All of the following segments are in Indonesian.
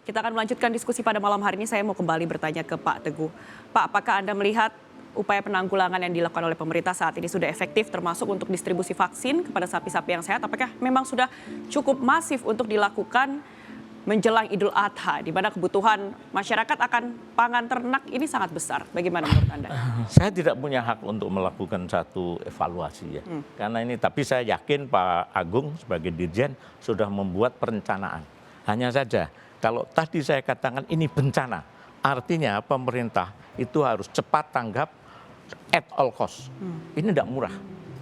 Kita akan melanjutkan diskusi pada malam hari ini. Saya mau kembali bertanya ke Pak Teguh. Pak, apakah Anda melihat upaya penanggulangan yang dilakukan oleh pemerintah saat ini sudah efektif, termasuk untuk distribusi vaksin kepada sapi-sapi yang sehat? Apakah memang sudah cukup masif untuk dilakukan menjelang Idul Adha, di mana kebutuhan masyarakat akan pangan ternak ini sangat besar? Bagaimana menurut Anda? Saya tidak punya hak untuk melakukan satu evaluasi ya. Karena ini, tapi saya yakin Pak Agung sebagai Dirjen sudah membuat perencanaan. Hanya saja, kalau tadi saya katakan ini bencana, artinya pemerintah itu harus cepat tanggap at all cost. Ini tidak murah.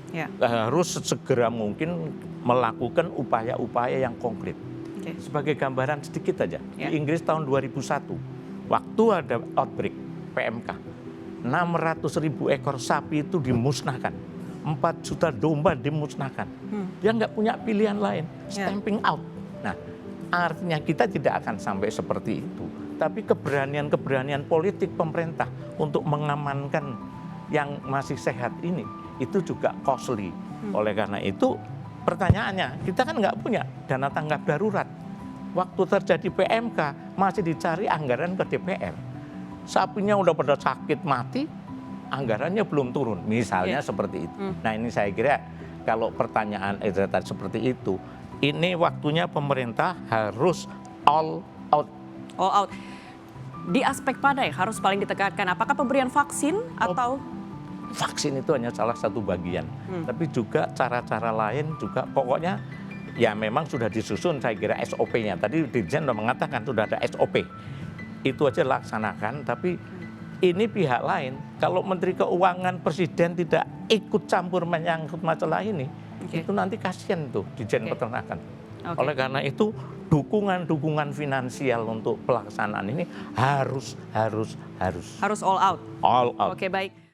Ya. Harus segera mungkin melakukan upaya-upaya yang konkret. Oke. Sebagai gambaran sedikit aja, Ya. di Inggris tahun 2001, waktu ada outbreak PMK, 600.000 ekor sapi itu dimusnahkan, 4 juta domba dimusnahkan. Dia nggak punya pilihan lain, Ya. stamping out. Nah, artinya kita tidak akan sampai seperti itu. Tapi keberanian-keberanian politik pemerintah untuk mengamankan yang masih sehat ini, itu juga costly. Oleh karena itu, pertanyaannya, kita kan nggak punya dana tanggap darurat. Waktu terjadi PMK, masih dicari anggaran ke DPR. Sapinya udah pada sakit mati, anggarannya belum turun. Misalnya seperti itu. Nah, ini saya kira kalau pertanyaan tadi seperti itu, ini waktunya pemerintah harus all out. All out. Di aspek mana yang harus paling ditekankan? Apakah pemberian vaksin atau? Vaksin itu hanya salah satu bagian, tapi juga cara-cara lain juga pokoknya ya memang sudah disusun saya kira SOP-nya. Tadi Dirjen sudah mengatakan sudah ada SOP, itu aja laksanakan. Tapi ini pihak lain, kalau Menteri Keuangan Presiden tidak ikut campur menyangkut masalah ini, itu nanti kasihan tuh Dirjen Peternakan. Oleh karena itu dukungan finansial untuk pelaksanaan ini harus Harus all out. All out. Oke, baik.